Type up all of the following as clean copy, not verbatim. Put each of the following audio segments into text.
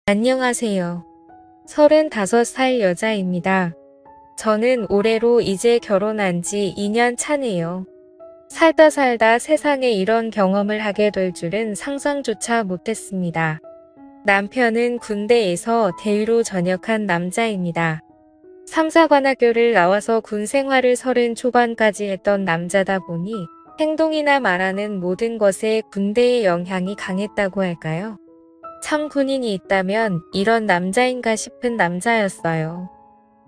안녕하세요. 35살 여자입니다. 저는 올해로 이제 결혼한 지 2년 차네요. 살다 살다 세상에 이런 경험을 하게 될 줄은 상상조차 못했습니다. 남편은 군대에서 대위로 전역한 남자입니다. 3사관학교를 나와서 군 생활을 30 초반까지 했던 남자다 보니 행동이나 말하는 모든 것에 군대의 영향이 강했다고 할까요? 참 군인이 있다면 이런 남자인가 싶은 남자였어요.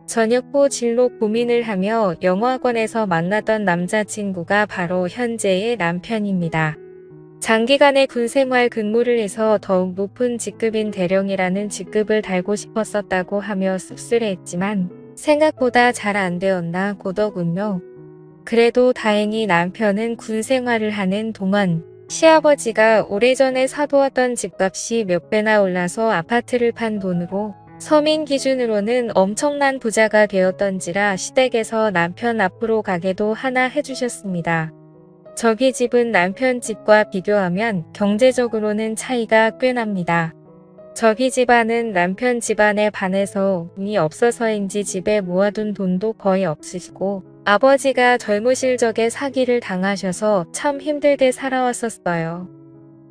전역 후 진로 고민을 하며 영어학원에서 만났던 남자친구가 바로 현재의 남편입니다. 장기간의 군생활 근무를 해서 더욱 높은 직급인 대령이라는 직급을 달고 싶었었다고 하며 씁쓸해했지만 생각보다 잘 안 되었나 보더군요. 그래도 다행히 남편은 군생활을 하는 동안 시아버지가 오래전에 사두었던 집값이 몇 배나 올라서 아파트를 판 돈으로 서민 기준으로는 엄청난 부자가 되었던지라 시댁에서 남편 앞으로 가게도 하나 해주셨습니다. 저기 집은 남편 집과 비교하면 경제적으로는 차이가 꽤 납니다. 저기 집안은 남편 집안에 반해서 운이 없어서인지 집에 모아둔 돈도 거의 없으시고 아버지가 젊으실 적에 사기를 당하셔서 참 힘들게 살아왔었어요.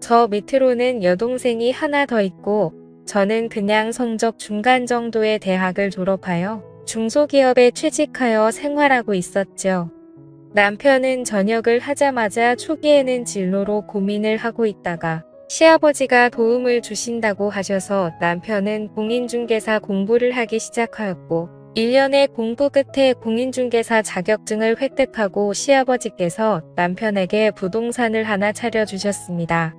저 밑으로는 여동생이 하나 더 있고 저는 그냥 성적 중간 정도의 대학을 졸업하여 중소기업에 취직하여 생활하고 있었죠. 남편은 전역을 하자마자 초기에는 진로로 고민을 하고 있다가 시아버지가 도움을 주신다고 하셔서 남편은 공인중개사 공부를 하기 시작하였고 1년의 공부 끝에 공인중개사 자격증을 획득하고 시아버지께서 남편에게 부동산을 하나 차려주셨습니다.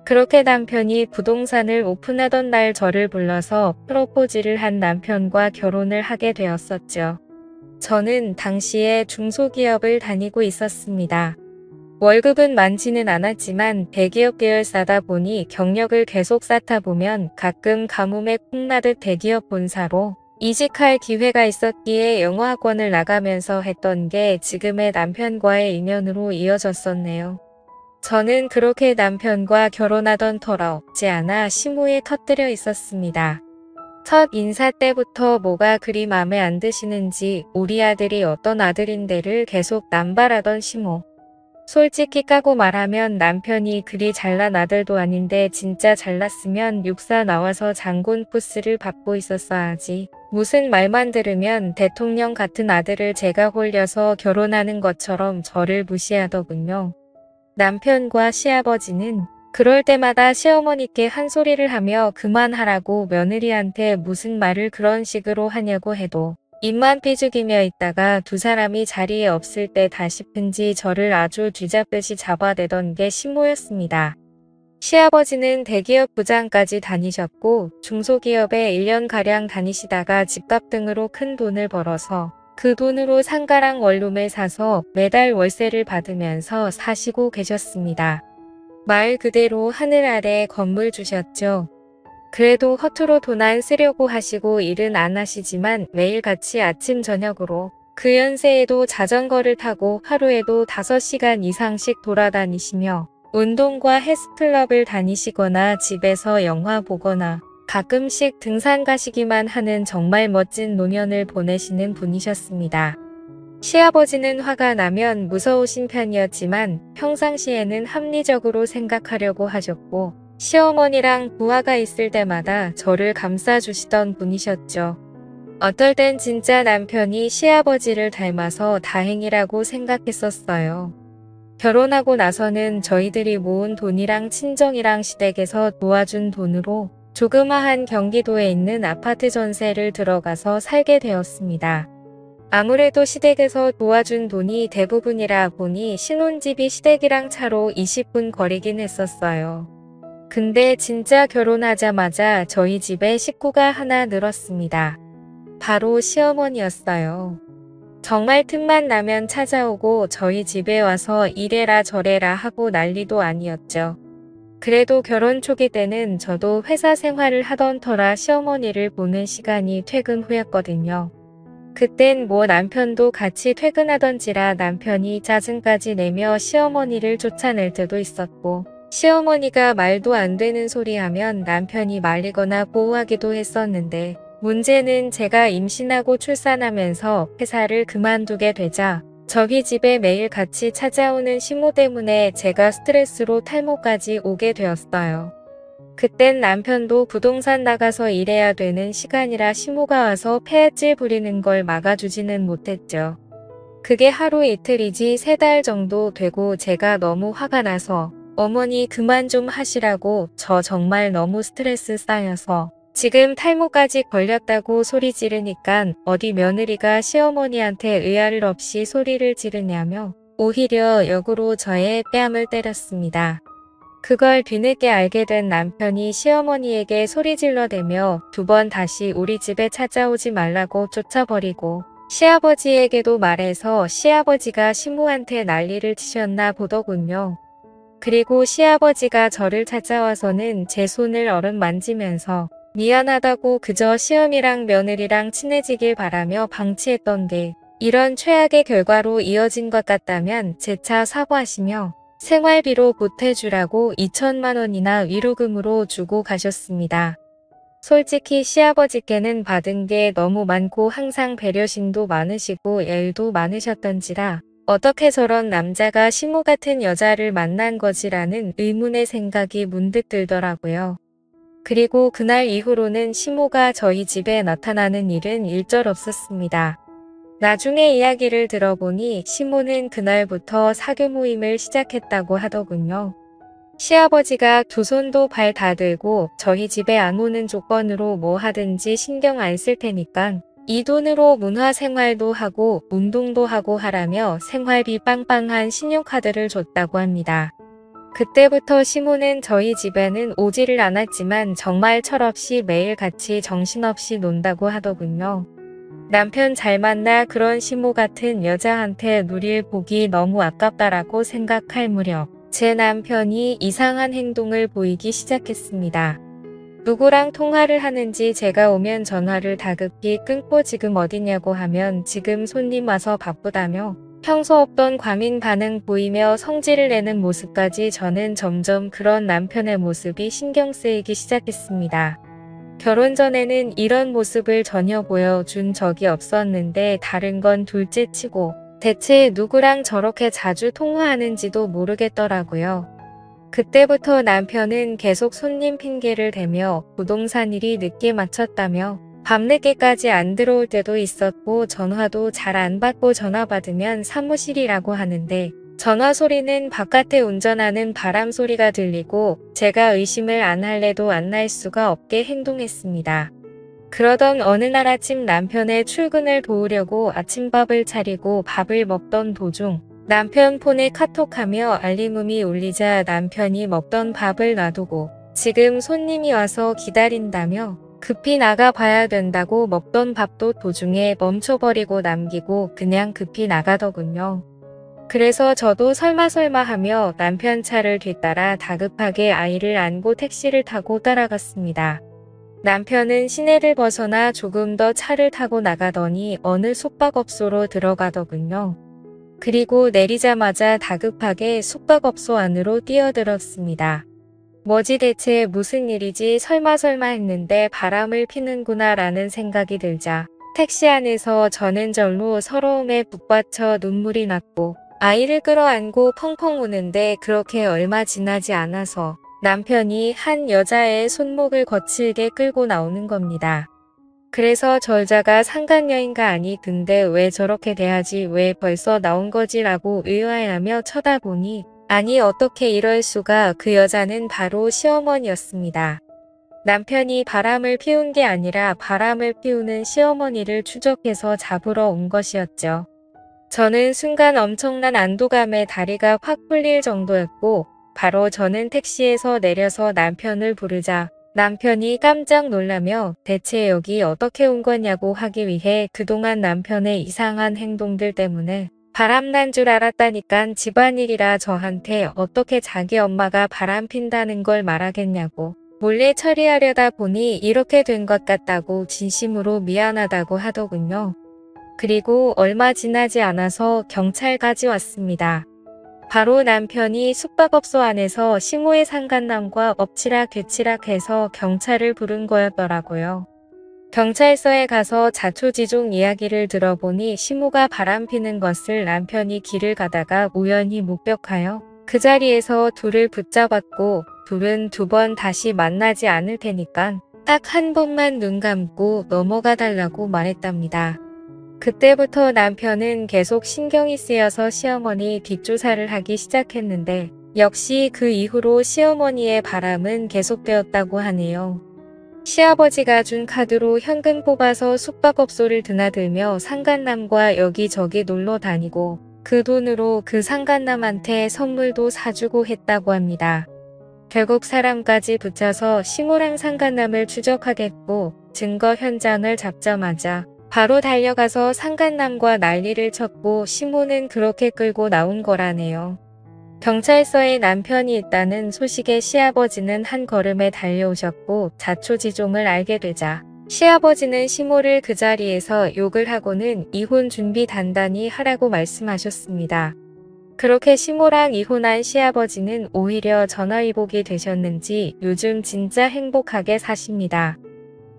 그렇게 남편이 부동산을 오픈하던 날 저를 불러서 프로포즈를 한 남편과 결혼을 하게 되었었죠. 저는 당시에 중소기업을 다니고 있었습니다. 월급은 많지는 않았지만 대기업 계열사다 보니 경력을 계속 쌓다 보면 가끔 가뭄에 콩나듯 대기업 본사로 이직할 기회가 있었기에 영어학원을 나가면서 했던 게 지금의 남편과의 인연으로 이어졌었네요. 저는 그렇게 남편과 결혼하던 터라 없지 않아 시무에 터뜨려 있었습니다. 첫 인사 때부터 뭐가 그리 맘에 안 드시는지 우리 아들이 어떤 아들인데를 계속 남발하던 시모. 솔직히 까고 말하면 남편이 그리 잘난 아들도 아닌데 진짜 잘났으면 육사 나와서 장군 포스를 받고 있었어야지. 무슨 말만 들으면 대통령 같은 아들을 제가 홀려서 결혼하는 것처럼 저를 무시하더군요. 남편과 시아버지는 그럴 때마다 시어머니께 한 소리를 하며 그만하라고 며느리한테 무슨 말을 그런 식으로 하냐고 해도 입만 삐죽이며 있다가 두 사람이 자리에 없을 때다 싶은지 저를 아주 쥐잡듯이 잡아대던 게 시모였습니다. 시아버지는 대기업 부장까지 다니셨고 중소기업에 1년가량 다니시다가 집값 등으로 큰 돈을 벌어서 그 돈으로 상가랑 원룸을 사서 매달 월세를 받으면서 사시고 계셨습니다. 말 그대로 하늘 아래 건물 주셨죠. 그래도 허투루 돈 안 쓰려고 하시고 일은 안 하시지만 매일같이 아침 저녁으로 그 연세에도 자전거를 타고 하루에도 5시간 이상씩 돌아다니시며 운동과 헬스클럽을 다니시거나 집에서 영화 보거나 가끔씩 등산 가시기만 하는 정말 멋진 노년을 보내시는 분이셨습니다. 시아버지는 화가 나면 무서우신 편이었지만 평상시에는 합리적으로 생각하려고 하셨고 시어머니랑 부하가 있을 때마다 저를 감싸주시던 분이셨죠. 어떨 땐 진짜 남편이 시아버지를 닮아서 다행이라고 생각했었어요. 결혼하고 나서는 저희들이 모은 돈이랑 친정이랑 시댁에서 도와준 돈으로 조그마한 경기도에 있는 아파트 전세를 들어가서 살게 되었습니다. 아무래도 시댁에서 도와준 돈이 대부분이라 보니 신혼집이 시댁이랑 차로 20분 거리긴 했었어요. 근데 진짜 결혼하자마자 저희 집에 식구가 하나 늘었습니다. 바로 시어머니였어요. 정말 틈만 나면 찾아오고 저희 집에 와서 이래라 저래라 하고 난리도 아니었죠. 그래도 결혼 초기 때는 저도 회사 생활을 하던 터라 시어머니를 보는 시간이 퇴근 후였거든요. 그땐 뭐 남편도 같이 퇴근하던지라 남편이 짜증까지 내며 시어머니를 쫓아낼 때도 있었고 시어머니가 말도 안 되는 소리 하면 남편이 말리거나 보호하기도 했었는데 문제는 제가 임신하고 출산하면서 회사를 그만두게 되자 저희 집에 매일 같이 찾아오는 시모 때문에 제가 스트레스로 탈모까지 오게 되었어요. 그땐 남편도 부동산 나가서 일해야 되는 시간이라 시모가 와서 폐질 부리는 걸 막아주지는 못했죠. 그게 하루 이틀이지 3달 정도 되고 제가 너무 화가 나서 어머니 그만 좀 하시라고 저 정말 너무 스트레스 쌓여서 지금 탈모까지 걸렸다고 소리 지르니깐 어디 며느리가 시어머니한테 의아를 없이 소리를 지르냐며 오히려 역으로 저의 뺨을 때렸습니다. 그걸 뒤늦게 알게 된 남편이 시어머니에게 소리 질러대며 2번 다시 우리 집에 찾아오지 말라고 쫓아버리고 시아버지에게도 말해서 시아버지가 시모한테 난리를 치셨나 보더군요. 그리고 시아버지가 저를 찾아와서는 제 손을 어루만지면서 미안하다고 그저 시어미랑 며느리랑 친해지길 바라며 방치했던 게 이런 최악의 결과로 이어진 것 같다면 재차 사과하시며 생활비로 보태주라고 2천만 원이나 위로금으로 주고 가셨습니다. 솔직히 시아버지께는 받은 게 너무 많고 항상 배려심도 많으시고 애도 많으셨던지라 어떻게 저런 남자가 시모 같은 여자를 만난 거지라는 의문의 생각이 문득 들더라고요. 그리고 그날 이후로는 시모가 저희 집에 나타나는 일은 일절 없었습니다. 나중에 이야기를 들어보니 시모는 그날부터 사교 모임을 시작했다고 하더군요. 시아버지가 2손도 발 다 들고 저희 집에 안 오는 조건으로 뭐 하든지 신경 안 쓸 테니까 이 돈으로 문화생활도 하고 운동도 하고 하라며 생활비 빵빵한 신용카드를 줬다고 합니다. 그때부터 시모는 저희 집에는 오지를 않았지만 정말 철없이 매일 같이 정신없이 논다고 하더군요. 남편 잘 만나 그런 시모 같은 여자한테 누릴 복이 너무 아깝다라고 생각할 무렵 제 남편이 이상한 행동을 보이기 시작했습니다. 누구랑 통화를 하는지 제가 오면 전화를 다급히 끊고 지금 어디냐고 하면 지금 손님 와서 바쁘다며 평소 없던 과민 반응 보이며 성질을 내는 모습까지 저는 점점 그런 남편의 모습이 신경 쓰이기 시작했습니다. 결혼 전에는 이런 모습을 전혀 보여준 적이 없었는데 다른 건 둘째치고 대체 누구랑 저렇게 자주 통화하는지도 모르겠더라고요. 그때부터 남편은 계속 손님 핑계를 대며 부동산 일이 늦게 마쳤다며 밤늦게까지 안 들어올 때도 있었고 전화도 잘 안 받고 전화 받으면 사무실이라고 하는데 전화 소리는 바깥에 운전하는 바람 소리가 들리고 제가 의심을 안 할래도 안 날 수가 없게 행동했습니다. 그러던 어느 날 아침 남편의 출근을 도우려고 아침밥을 차리고 밥을 먹던 도중 남편 폰에 카톡하며 알림음이 울리자 남편이 먹던 밥을 놔두고 지금 손님이 와서 기다린다며 급히 나가 봐야 된다고 먹던 밥도 도중에 멈춰버리고 남기고 그냥 급히 나가더군요. 그래서 저도 설마 하며 남편 차를 뒤따라 다급하게 아이를 안고 택시를 타고 따라갔습니다. 남편은 시내를 벗어나 조금 더 차를 타고 나가더니 어느 숙박업소로 들어가더군요. 그리고 내리자마자 다급하게 숙박업소 안으로 뛰어들었습니다. 뭐지 대체 무슨 일이지 설마 했는데 바람을 피는구나 라는 생각이 들자 택시 안에서 저는 절로 서러움에 북받쳐 눈물이 났고 아이를 끌어안고 펑펑 우는데 그렇게 얼마 지나지 않아서 남편이 한 여자의 손목을 거칠게 끌고 나오는 겁니다. 그래서 저자가 상간녀인가 아니 근데 왜 저렇게 대하지 왜 벌써 나온 거지 라고 의아해하며 쳐다보니 아니 어떻게 이럴 수가 그 여자는 바로 시어머니였습니다. 남편이 바람을 피운 게 아니라 바람을 피우는 시어머니를 추적해서 잡으러 온 것이었죠. 저는 순간 엄청난 안도감에 다리가 확 풀릴 정도였고 바로 저는 택시에서 내려서 남편을 부르자 남편이 깜짝 놀라며 대체 여기 어떻게 온 거냐고 하기 위해 그동안 남편의 이상한 행동들 때문에 바람난 줄 알았다니깐 집안일이라 저한테 어떻게 자기 엄마가 바람 핀다는 걸 말하겠냐고 몰래 처리하려다 보니 이렇게 된 것 같다고 진심으로 미안하다고 하더군요. 그리고 얼마 지나지 않아서 경찰까지 왔습니다. 바로 남편이 숙박업소 안에서 시모의 상간남과 엎치락뒤치락해서 경찰을 부른 거였더라고요. 경찰서에 가서 자초지종 이야기를 들어보니 시모가 바람피는 것을 남편이 길을 가다가 우연히 목격하여 그 자리에서 둘을 붙잡았고 둘은 2번 다시 만나지 않을 테니까 딱 한 번만 눈 감고 넘어가 달라고 말했답니다. 그때부터 남편은 계속 신경이 쓰여서 시어머니 뒷조사를 하기 시작했는데 역시 그 이후로 시어머니의 바람은 계속되었다고 하네요. 시아버지가 준 카드로 현금 뽑아서 숙박업소를 드나들며 상간남과 여기저기 놀러 다니고 그 돈으로 그 상간남한테 선물도 사주고 했다고 합니다. 결국 사람까지 붙여서 시모랑 상간남을 추적하겠고 증거 현장을 잡자마자 바로 달려가서 상간남과 난리를 쳤고 시모는 그렇게 끌고 나온 거라네요. 경찰서에 남편이 있다는 소식에 시아버지는 한 걸음에 달려오셨고 자초지종을 알게 되자 시아버지는 시모를 그 자리에서 욕을 하고는 이혼 준비 단단히 하라고 말씀하셨습니다. 그렇게 시모랑 이혼한 시아버지는 오히려 전화위복이 되셨는지 요즘 진짜 행복하게 사십니다.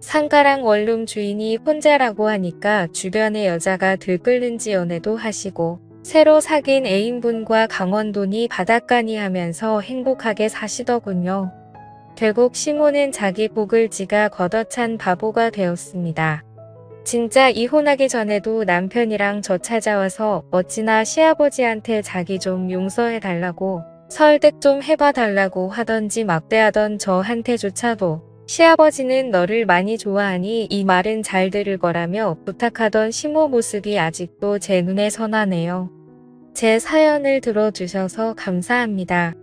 상가랑 원룸 주인이 혼자라고 하니까 주변에 여자가 들끓는지 연애도 하시고 새로 사귄 애인분과 강원도니 바닷가니 하면서 행복하게 사시더군요. 결국 시모는 자기 복을 지가 걷어찬 바보가 되었습니다. 진짜 이혼하기 전에도 남편이랑 저 찾아와서 어찌나 시아버지한테 자기 좀 용서해달라고 설득 좀 해봐달라고 하던지 막대하던 저한테조차도 시아버지는 너를 많이 좋아하니 이 말은 잘 들을 거라며 부탁하던 시모 모습이 아직도 제 눈에 선하네요. 제 사연을 들어주셔서 감사합니다.